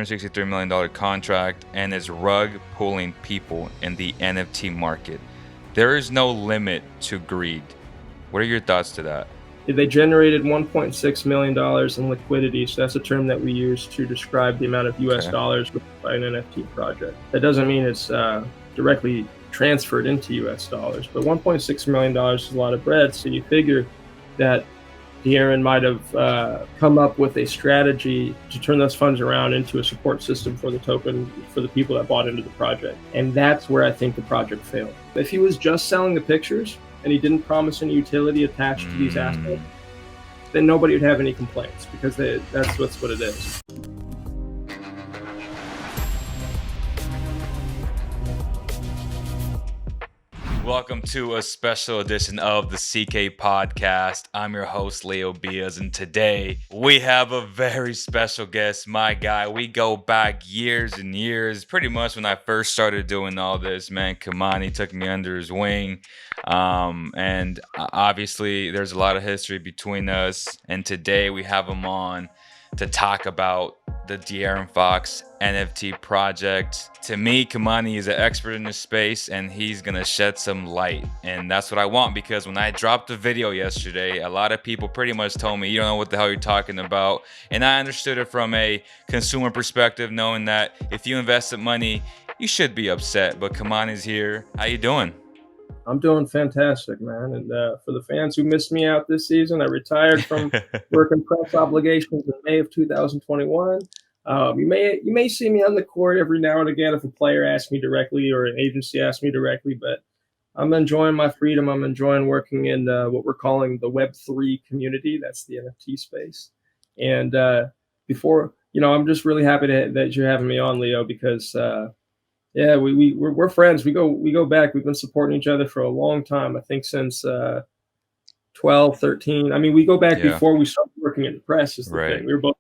$163 million contract and is rug pulling people in the NFT market. There is no limit to greed. What are your thoughts to that? They generated $1.6 million in liquidity. So that's a term that we use to describe the amount of US dollars by an NFT project. That doesn't mean it's directly transferred into US dollars, but $1.6 million is a lot of bread. So you figure that De'Aaron might have come up with a strategy to turn those funds around into a support system for the token for the people that bought into the project. And that's where I think the project failed. If he was just selling the pictures and he didn't promise any utility attached to these assets, then nobody would have any complaints, because that's what it is. Welcome to a special edition of the CK Podcast. I'm your host, Leo Bias, and today we have a very special guest, my guy. We go back years and years, pretty much when I first started doing all this, man. Kamani took me under his wing, and obviously there's a lot of history between us, and today we have him on to talk about the De'Aaron Fox NFT project. To me, Kamani is an expert in this space, and he's gonna shed some light, and that's what I want, because when I dropped the video yesterday, a lot of people pretty much told me, you don't know what the hell you're talking about, and I understood it from a consumer perspective, knowing that if you invested money, you should be upset. But Kamani's here. How you doing? I'm doing fantastic, man. And for the fans who missed me out this season, I retired from working press obligations in May of 2021. You may see me on the court every now and again if a player asks me directly or an agency asks me directly, but I'm enjoying my freedom. I'm enjoying working in what we're calling the Web3 community. That's the NFT space. And I'm just really happy that you're having me on, Leo, because yeah, we're friends. We go back. We've been supporting each other for a long time. I think since 12, 13. I mean, we go back before we started working in the press. Is the thing. We were both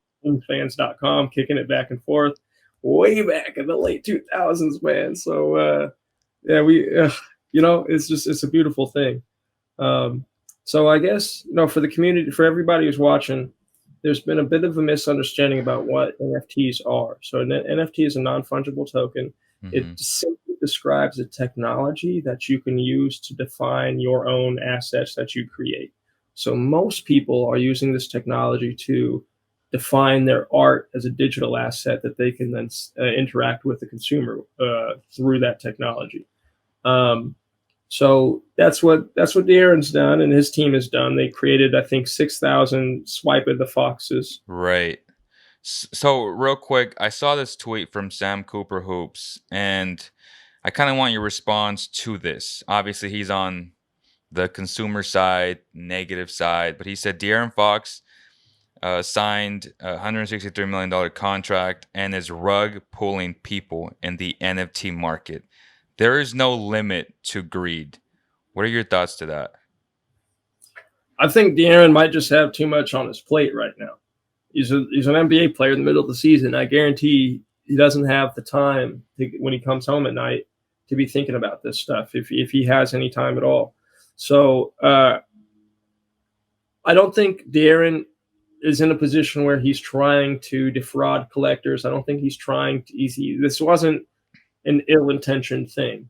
fans.com, kicking it back and forth, way back in the late 2000s, man. So yeah, it's a beautiful thing. So I guess for the community, for everybody who's watching, there's been a bit of a misunderstanding about what NFTs are. So an NFT is a non-fungible token. It simply describes a technology that you can use to define your own assets that you create. So most people are using this technology to define their art as a digital asset that they can then interact with the consumer through that technology. So that's what De'Aaron's done and his team has done. They created, I think, 6,000 Swipe of the Foxes. Right. So real quick, I saw this tweet from Sam Cooper Hoops, and I kind of want your response to this. Obviously, he's on the consumer side, negative side, but he said De'Aaron Fox signed a $163 million contract and is rug pulling people in the NFT market. There is no limit to greed. What are your thoughts to that? I think De'Aaron might just have too much on his plate right now. He's an NBA player in the middle of the season. I guarantee he doesn't have the time when he comes home at night to be thinking about this stuff, if he has any time at all. So I don't think De'Aaron is in a position where he's trying to defraud collectors. I don't think he's trying to. This wasn't an ill-intentioned thing.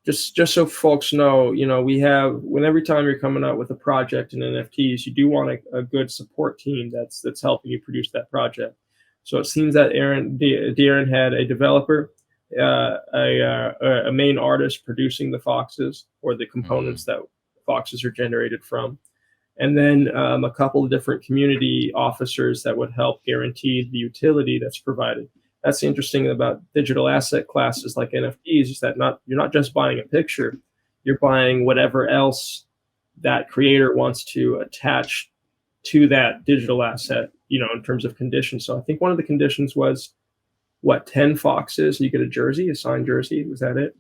Just so folks know, when every time you're coming out with a project in NFTs, you do want a good support team that's helping you produce that project. So it seems that De'Aaron had a developer, a main artist producing the Foxes, or the components that Foxes are generated from, and then a couple of different community officers that would help guarantee the utility that's provided. That's interesting about digital asset classes like NFTs, is that you're not just buying a picture, you're buying whatever else that creator wants to attach to that digital asset, in terms of conditions. So I think one of the conditions was 10 Foxes, you get a jersey, a signed jersey. Was that it?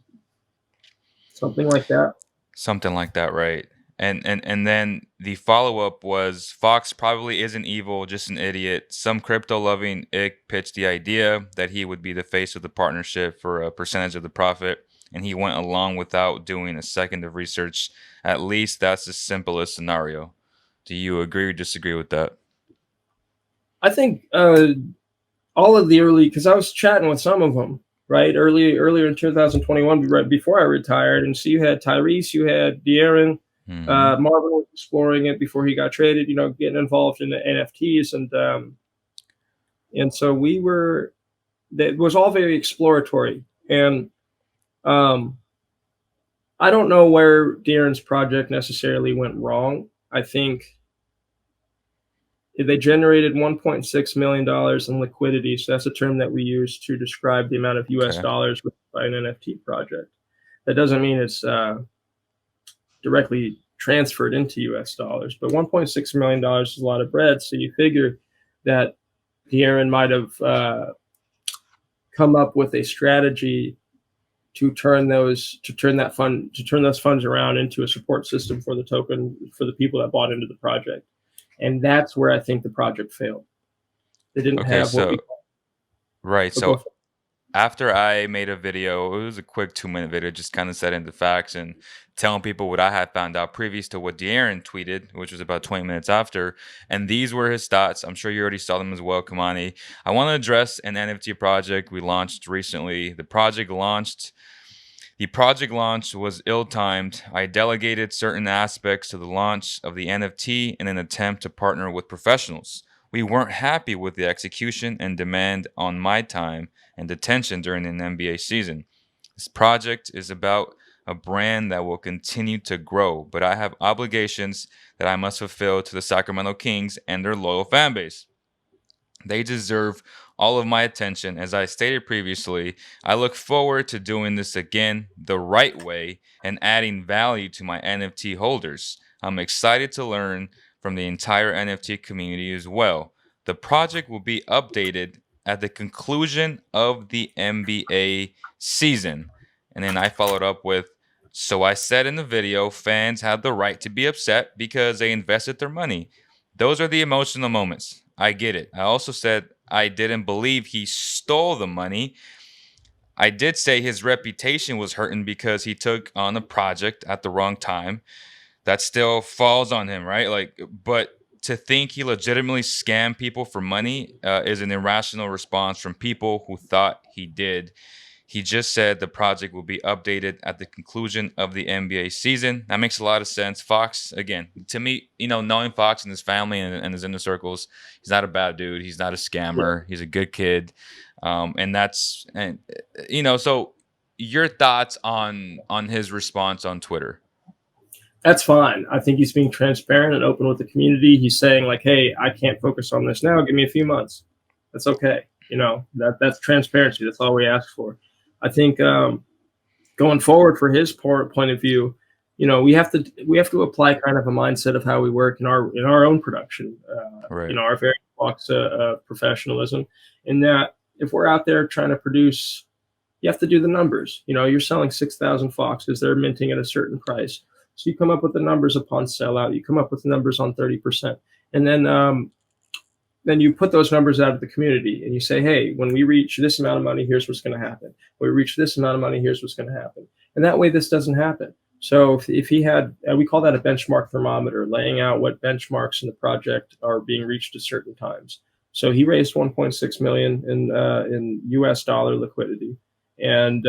Something like that. Something like that, right? And then the follow-up was, Fox probably isn't evil, just an idiot. Some crypto-loving ick pitched the idea that he would be the face of the partnership for a percentage of the profit, and he went along without doing a second of research. At least that's the simplest scenario. Do you agree or disagree with that? I think all of the early, because I was chatting with some of them, right? Earlier in 2021, right before I retired. And so you had Tyrese, you had De'Aaron, Hmm. Marvin was exploring it before he got traded, getting involved in the NFTs. And so it was all very exploratory. And um, I don't know where De'Aaron's project necessarily went wrong. I think they generated $1.6 million in liquidity. So that's a term that we use to describe the amount of US Okay. dollars by an NFT project. That doesn't mean it's directly transferred into US dollars, but $1.6 million is a lot of bread. So you figure that De'Aaron might have come up with a strategy to turn those funds around into a support system for the token for the people that bought into the project. And that's where I think the project failed. They didn't Okay. have what we So call. right. Go So after I made a video, it was a quick 2 minute video, just kind of setting the facts and telling people what I had found out previous to what De'Aaron tweeted, which was about 20 minutes after. And these were his thoughts. I'm sure you already saw them as well, Kamani. I want to address an NFT project we launched recently. The project launch was ill-timed. I delegated certain aspects to the launch of the NFT in an attempt to partner with professionals. We weren't happy with the execution and demand on my time and attention during an NBA season. This project is about a brand that will continue to grow, but I have obligations that I must fulfill to the Sacramento Kings and their loyal fan base. They deserve all of my attention. As I stated previously, I look forward to doing this again the right way and adding value to my NFT holders. I'm excited to learn from the entire NFT community as well. The project will be updated at the conclusion of the NBA season. And then I followed up with, so I said in the video, fans have the right to be upset because they invested their money. Those are the emotional moments. I get it. I also said I didn't believe he stole the money. I did say his reputation was hurting because he took on a project at the wrong time. That still falls on him, right? Like, but to think he legitimately scammed people for money is an irrational response from people who thought he did. He just said the project will be updated at the conclusion of the NBA season. That makes a lot of sense. Fox, again, to me, knowing Fox and his family and his inner circles, he's not a bad dude. He's not a Yeah, scammer. He's a good kid, So your thoughts on his response on Twitter? that's fine. I think he's being transparent and open with the community. He's saying like, "Hey, I can't focus on this now. Give me a few months." That's okay. That's transparency. That's all we ask for. I think going forward for his point of view, we have to apply kind of a mindset of how we work in our own production. Right. Our very box of professionalism, in that if we're out there trying to produce, you have to do the numbers. You're selling 6,000 Foxes, they're minting at a certain price. So you come up with the numbers upon sellout, you come up with the numbers on 30%. And then you put those numbers out to the community and you say, hey, when we reach this amount of money, here's what's going to happen. When we reach this amount of money, here's what's going to happen. And that way this doesn't happen. So if he had, we call that a benchmark thermometer, laying out what benchmarks in the project are being reached at certain times. So he raised 1.6 million in US dollar liquidity, and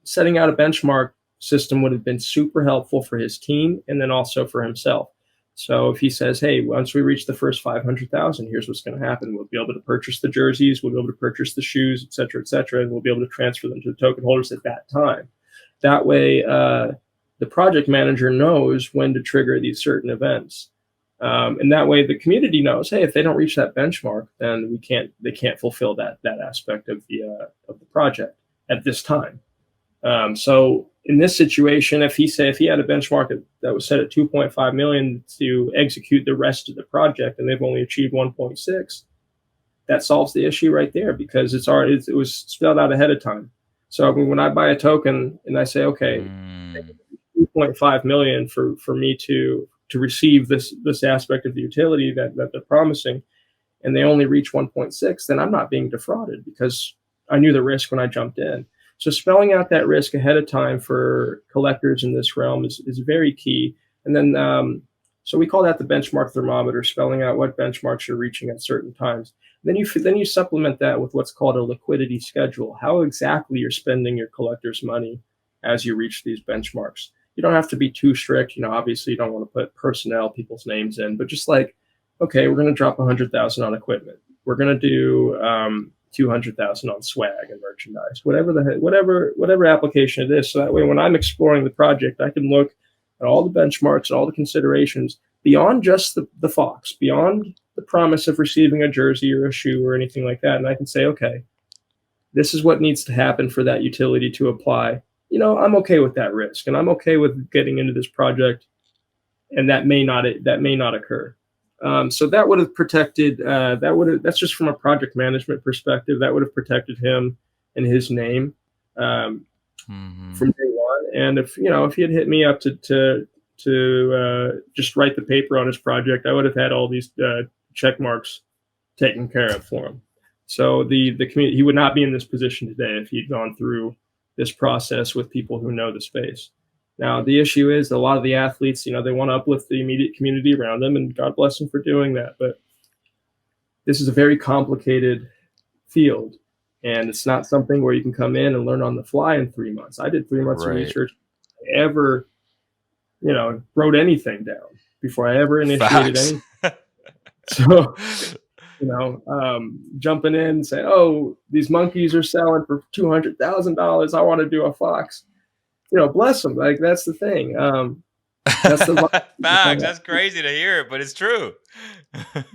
setting out a benchmark system would have been super helpful for his team and then also for himself. So if he says, hey, once we reach the first 500,000, here's what's going to happen. We'll be able to purchase the jerseys, we'll be able to purchase the shoes, et cetera, and we'll be able to transfer them to the token holders at that time. That way, the project manager knows when to trigger these certain events. And that way the community knows, hey, if they don't reach that benchmark, then they can't fulfill that aspect of the project at this time. So in this situation, if he had a benchmark that was set at 2.5 million to execute the rest of the project, and they've only achieved 1.6, that solves the issue right there, because it was spelled out ahead of time. So when I buy a token and I say, okay, 2.5 million for me to receive this aspect of the utility that they're promising, and they only reach 1.6, then I'm not being defrauded because I knew the risk when I jumped in. So spelling out that risk ahead of time for collectors in this realm is very key. And then So we call that the benchmark thermometer, spelling out what benchmarks you're reaching at certain times. Then you supplement that with what's called a liquidity schedule, how exactly you're spending your collector's money as you reach these benchmarks. You don't have to be too strict. Obviously you don't want to put personnel, people's names in, but just like, okay, we're going to drop 100,000 on equipment. We're going to do 200,000 on swag and merchandise, whatever application it is. So that way, when I'm exploring the project, I can look at all the benchmarks and all the considerations beyond just the Fox, beyond the promise of receiving a jersey or a shoe or anything like that. And I can say, okay, this is what needs to happen for that utility to apply. I'm okay with that risk, and I'm okay with getting into this project, and that may not occur. So that would have protected. That's just from a project management perspective. That would have protected him and his name from day one. And if he had hit me up to just write the paper on his project, I would have had all these check marks taken care of for him. So the community, he would not be in this position today if he'd gone through this process with people who know the space. Now, the issue is a lot of the athletes, they want to uplift the immediate community around them, and God bless them for doing that. But this is a very complicated field, and it's not something where you can come in and learn on the fly in 3 months. I did 3 months of research, ever, wrote anything down before I ever initiated anything. So, jumping in and saying, oh, these monkeys are selling for $200,000. I want to do a Fox. Bless them. Like, that's the thing. That's the facts. That's crazy to hear, but it's true. That's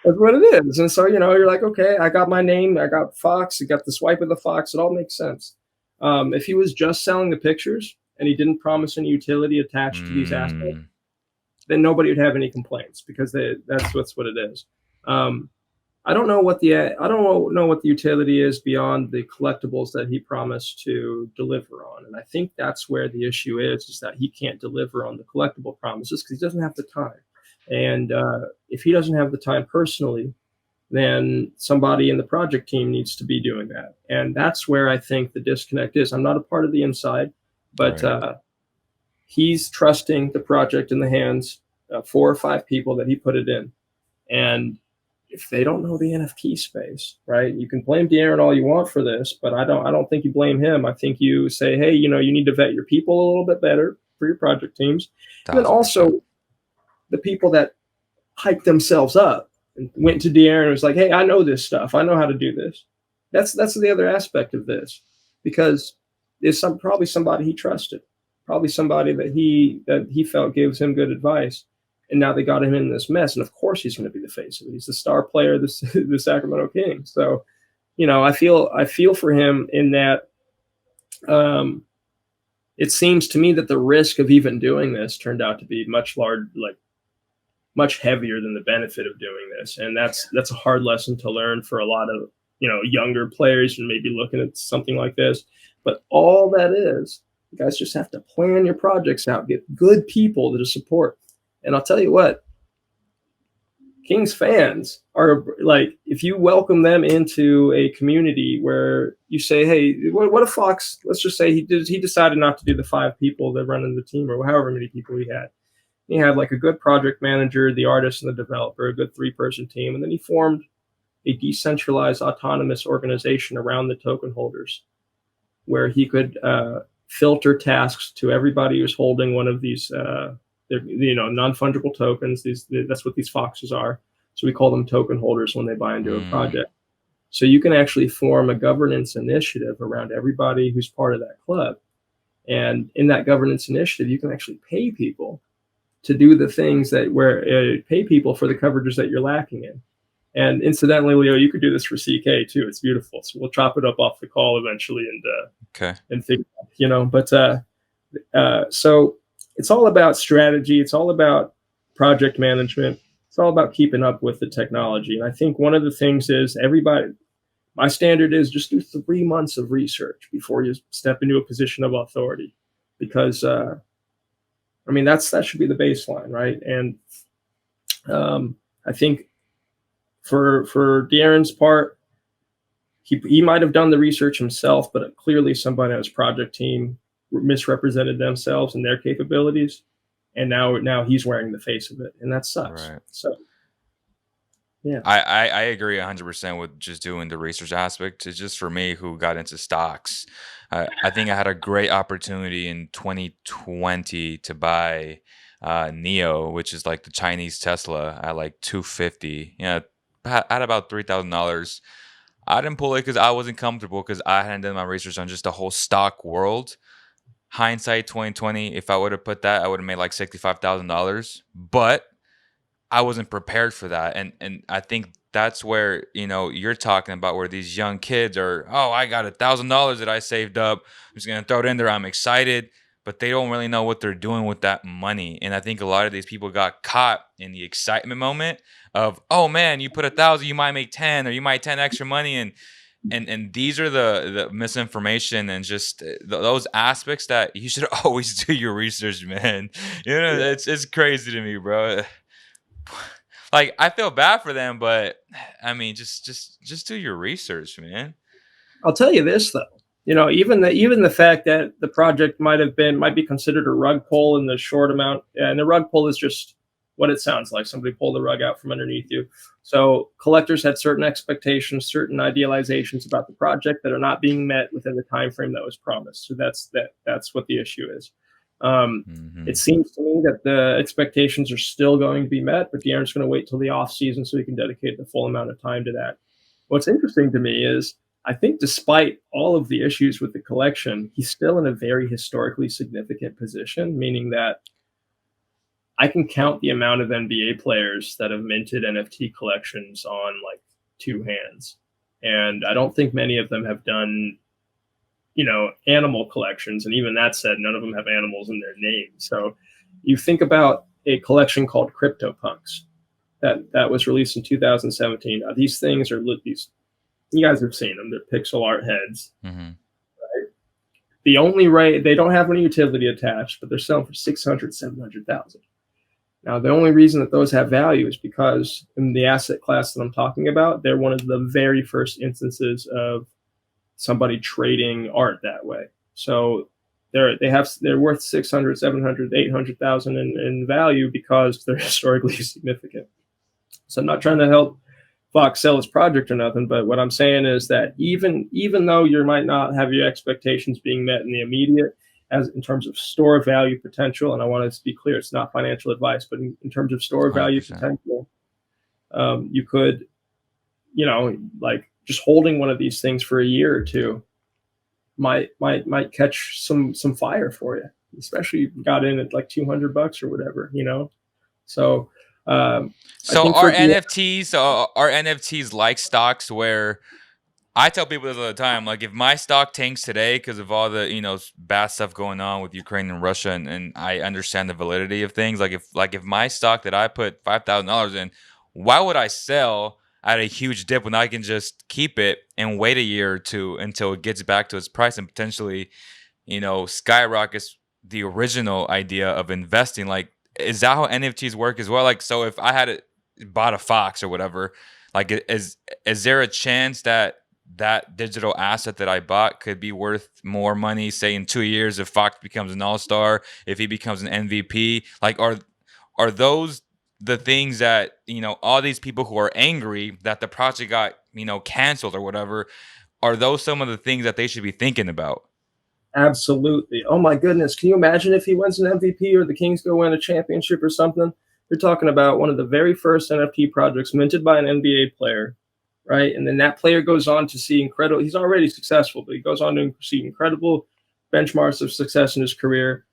what it is. And so, you're like, okay, I got my name, I got Fox, I got the swipe of the Fox. It all makes sense. If he was just selling the pictures and he didn't promise any utility attached to these aspects, then nobody would have any complaints, because that's what it is. I don't know what the utility is beyond the collectibles that he promised to deliver on, and I think that's where the issue is that he can't deliver on the collectible promises because he doesn't have the time. And if he doesn't have the time personally, then somebody in the project team needs to be doing that, and that's where I think the disconnect is. I'm not a part of the inside, but he's trusting the project in the hands of 4 or 5 people that he put it in, and if they don't know the NFT space, right? You can blame De'Aaron all you want for this, but I don't think you blame him. I think you say, hey, you need to vet your people a little bit better for your project teams. And then also the people that hyped themselves up and went to De'Aaron and was like, hey, I know this stuff. I know how to do this. That's the other aspect of this, because it's probably somebody he trusted, probably somebody that he felt gives him good advice. And now they got him in this mess, and of course he's going to be the face of it. He's the star player of the Sacramento Kings. So, I feel for him in that. It seems to me that the risk of even doing this turned out to be much heavier than the benefit of doing this, and that's a hard lesson to learn for a lot of younger players and maybe looking at something like this. But all that is, you guys just have to plan your projects out, get good people to support. And I'll tell you what, Kings fans are like, if you welcome them into a community where you say, hey, what if Fox, let's just say he decided not to do the 5 people that run in the team or however many people he had. He had like a good project manager, the artist and the developer, a good 3-person team. And then he formed a decentralized autonomous organization around the token holders where he could filter tasks to everybody who's holding one of these non-fungible tokens. That's what these Foxes are. So we call them token holders when they buy into a project. So you can actually form a governance initiative around everybody who's part of that club. And in that governance initiative, you can actually pay people to do the things pay people for the coverages that you're lacking in. And incidentally, Leo, you could do this for CK too. It's beautiful. So we'll chop it up off the call eventually and figure out, but so it's all about strategy. It's all about project management. It's all about keeping up with the technology. And I think one of the things is my standard is just do 3 months of research before you step into a position of authority, because that should be the baseline, right? And I think for De'Aaron's part, he might have done the research himself, but clearly somebody on his project team misrepresented themselves and their capabilities, and now he's wearing the face of it, and that sucks. Right. So yeah. I agree 100% with just doing the research aspect. It's just for me who got into stocks. I think I had a great opportunity in 2020 to buy Neo, which is like the Chinese Tesla, at like 250. Yeah, at about $3,000. I didn't pull it because I wasn't comfortable because I hadn't done my research on just the whole stock world. Hindsight 2020, if I would have put that, I would have made like $65,000. But I wasn't prepared for that. And I think that's where, you're talking about where these young kids are, oh, I got $1,000 that I saved up. I'm just gonna throw it in there. I'm excited. But they don't really know what they're doing with that money. And I think a lot of these people got caught in the excitement moment of, oh man, you put 1,000, you might make 10, or you might 10 extra money. And these are the misinformation and just those aspects that you should always do your research, man. Yeah. It's crazy to me, bro. Like, I feel bad for them, but I mean, just do your research, man. I'll tell you this though, even the fact that the project might be considered a rug pull in the short amount, and the rug pull is just what it sounds like. Somebody pulled the rug out from underneath you. So collectors had certain expectations, certain idealizations about the project that are not being met within the time frame that was promised. So that's what the issue is. It seems to me that the expectations are still going to be met, but De'Aaron's going to wait till the off season so he can dedicate the full amount of time to that. What's interesting to me is I think despite all of the issues with the collection, he's still in a very historically significant position, meaning that I can count the amount of NBA players that have minted NFT collections on like two hands. And I don't think many of them have done, animal collections. And even that said, none of them have animals in their name. So you think about a collection called CryptoPunks that was released in 2017. These things are these. You guys have seen them. They're pixel art heads. Mm-hmm. Right? The only way they don't have any utility attached, but they're selling for 600, 700,000. Now, the only reason that those have value is because in the asset class that I'm talking about, they're one of the very first instances of somebody trading art that way. So they're worth 600, 700, 800,000 in value because they're historically significant. So I'm not trying to help Fox sell his project or nothing, but what I'm saying is that even though you might not have your expectations being met in the immediate, as in terms of store value potential, and I want to be clear, it's not financial advice, but in terms of store value 100%. potential, you could, like just holding one of these things for a year or two might catch some fire for you, especially if you got in at like $200 or whatever, So, so are NFTs like stocks where I tell people this all the time, like if my stock tanks today because of all the, bad stuff going on with Ukraine and Russia, and I understand the validity of things, like if my stock that I put $5,000 in, why would I sell at a huge dip when I can just keep it and wait a year or two until it gets back to its price and potentially, skyrockets the original idea of investing? Like, is that how NFTs work as well? Like, so if I had bought a Fox or whatever, like, is there a chance that digital asset that I bought could be worth more money, say in 2 years, if Fox becomes an all-star, if he becomes an MVP? Like, are those the things that, all these people who are angry that the project got, canceled or whatever, are those some of the things that they should be thinking about? Absolutely. Oh my goodness. Can you imagine if he wins an MVP or the Kings go win a championship or something? You're talking about one of the very first NFT projects minted by an NBA player, right? And then that player goes on to see incredible, he's already successful, but he goes on to see incredible benchmarks of success in his career.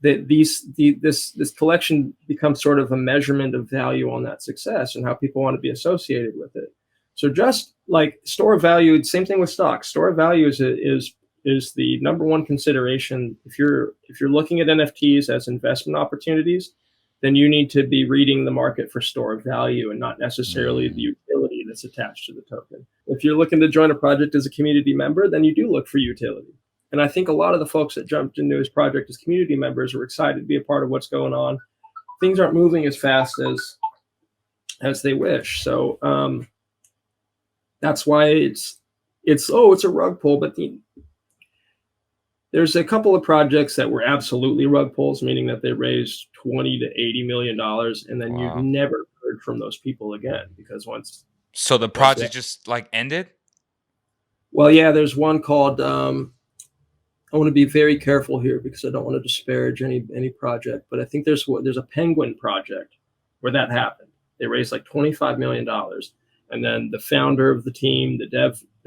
That this collection becomes sort of a measurement of value on that success and how people want to be associated with it. So just like store of value, same thing with stocks. Store of value is the number one consideration. If you're looking at NFTs as investment opportunities, then you need to be reading the market for store of value and not necessarily the utility that's attached to the token. If you're looking to join a project as a community member, then you do look for utility. And I think a lot of the folks that jumped into his project as community members were excited to be a part of what's going on. Things aren't moving as fast as they wish. So that's why it's a rug pull. But There's a couple of projects that were absolutely rug pulls, meaning that they raised 20 to 80 million dollars, and then you Wow. never heard from those people again because So the once they, project just like ended? well, yeah, there's one called. I want to be very careful here because I don't want to disparage any project, but I think there's a Penguin project where that happened. They raised like $25 million, and then the founder of the team, the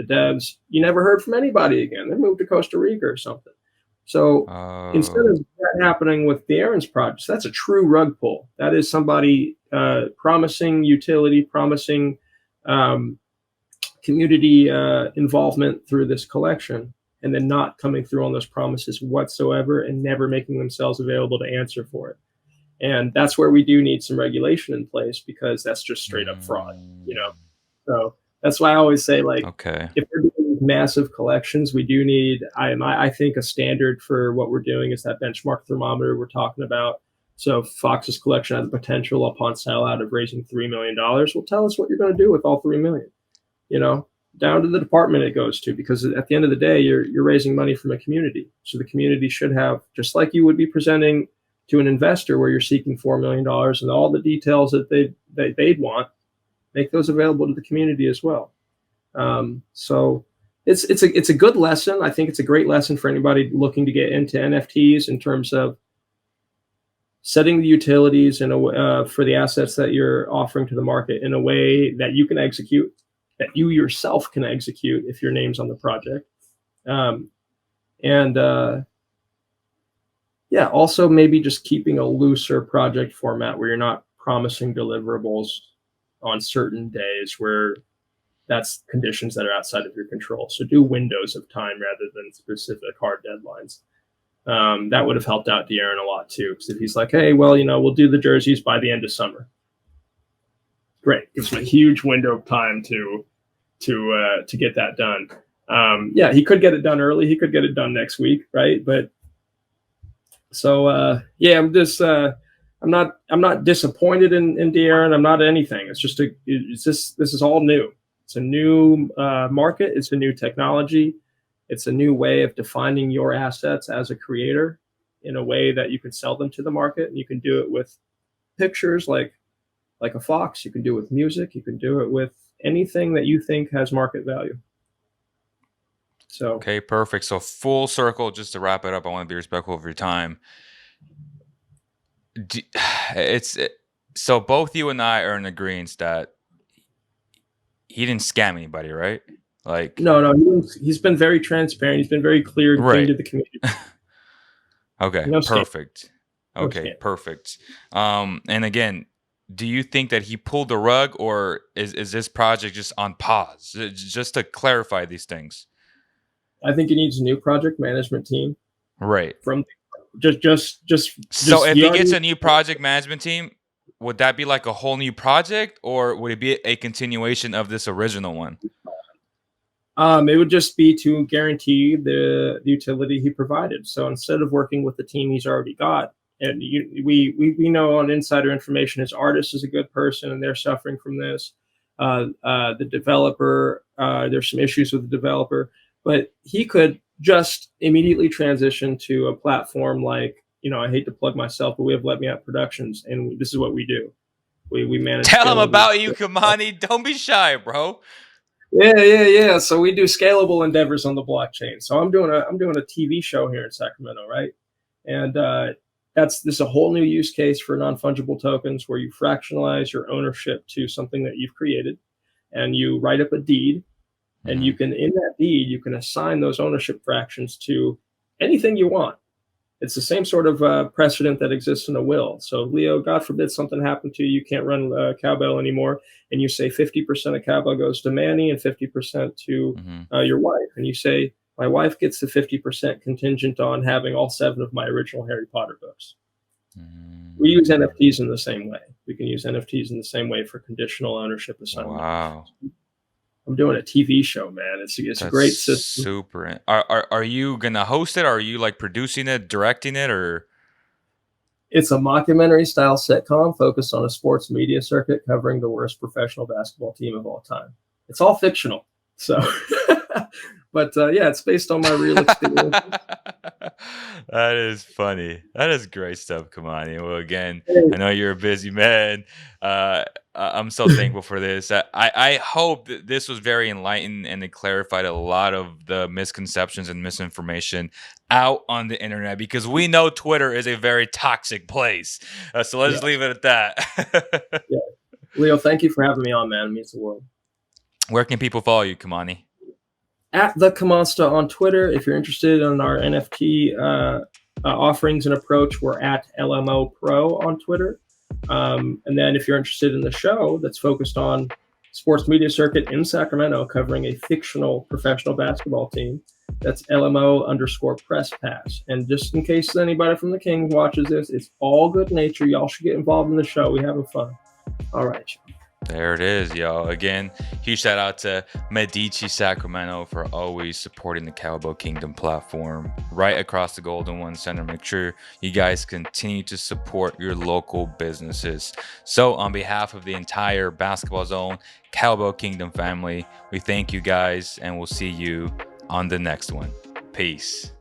devs, you never heard from anybody again. They moved to Costa Rica or something. So instead Oh. of that happening with the Aaron's project, that's a true rug pull. That is somebody promising utility, promising community involvement through this collection, and then not coming through on those promises whatsoever and never making themselves available to answer for it. And that's where we do need some regulation in place because that's just straight up fraud, you know? So that's why I always say, like, Okay. if we're doing massive collections, we do need, I think a standard for what we're doing is that benchmark thermometer we're talking about. So Fox's collection has the potential upon sellout of raising $3 million. Well, tell us what you're going to do with all 3 million, you know, down to the department it goes to, because at the end of the day, you're raising money from a community. So the community should have, just like you would be presenting to an investor where you're seeking $4 million and all the details that they'd want, make those available to the community as well. So it's a good lesson. I think it's a great lesson for anybody looking to get into NFTs in terms of setting the utilities for the assets that you're offering to the market in a way that you can execute, that you yourself can execute if your name's on the project. Yeah, also maybe just keeping a looser project format where you're not promising deliverables on certain days where that's conditions that are outside of your control. So do windows of time rather than specific hard deadlines. That would have helped out De'Aaron a lot too, because if he's like, hey, well, we'll do the jerseys by the end of summer. Great, gives him a huge window of time to get that done. Yeah, he could get it done early. He could get it done next week, right? But so yeah, I'm not disappointed in De'Aaron. I'm not anything. It's just this is all new. It's a new market. It's a new technology. It's a new way of defining your assets as a creator in a way that you can sell them to the market, and you can do it with pictures like a Fox. You can do it with music. You can do it with anything that you think has market value. So Okay, perfect. So full circle, just to wrap it up, I want to be respectful of your time. So both you and I are in agreement that he didn't scam anybody, right? Like, no, he's been very transparent. He's been very clear and clean to the community. Okay, No perfect. No Okay, scam. perfect. And again, do you think that he pulled the rug, or is this project just on pause? Just to clarify these things. I think he needs a new project management team. Right. From just So if he gets a new project management team, would that be like a whole new project, or would it be a continuation of this original one? It would just be to guarantee the utility he provided. So instead of working with the team he's already got, and we know on insider information his artist is a good person and they're suffering from this. The developer, there's some issues with the developer, but he could just immediately transition to a platform like, I hate to plug myself, but we have Let Me Out Productions, and this is what we do. We manage. Tell him about you, Kamani. Don't be shy, bro. Yeah. So we do scalable endeavors on the blockchain. So I'm doing a TV show here in Sacramento, right? And this is a whole new use case for non-fungible tokens where you fractionalize your ownership to something that you've created, and you write up a deed, and you can, in that deed, you can assign those ownership fractions to anything you want. It's the same sort of precedent that exists in a will. So, Leo, God forbid something happened to you, you can't run Cowbell anymore, and you say 50% of Cowbell goes to Manny and 50% to your wife. And you say, my wife gets the 50% contingent on having all 7 of my original Harry Potter books. We use NFTs in the same way. We can use NFTs in the same way for conditional ownership assignment. Wow. I'm doing a TV show, man. It's a great system. Super. Are you gonna host it? Or are you like producing it, directing it, or? It's a mockumentary style sitcom focused on a sports media circuit covering the worst professional basketball team of all time. It's all fictional, so But yeah, it's based on my real experience. That is funny. That is great stuff, Kamani. Well, again, Hey, I know you're a busy man. I'm so thankful for this. I hope that this was very enlightening and it clarified a lot of the misconceptions and misinformation out on the internet because we know Twitter is a very toxic place. So let's yeah, just leave it at that. yeah. Leo, thank you for having me on, man. It means the world. Where can people follow you, Kamani? At the Kamasta on Twitter. If you're interested in our NFT offerings and approach, we're at LMO Pro on Twitter. And then if you're interested in the show that's focused on sports media circuit in Sacramento, covering a fictional professional basketball team, that's LMO_press pass. And just in case anybody from the Kings watches this, it's all good nature. Y'all should get involved in the show. We having fun. All right. There it is, y'all. Again, huge shout out to Medici Sacramento for always supporting the Cowboy Kingdom platform right across the Golden One Center. Make sure you guys continue to support your local businesses. So, on behalf of the entire Basketball Zone Cowboy Kingdom family, we thank you guys and we'll see you on the next one. Peace.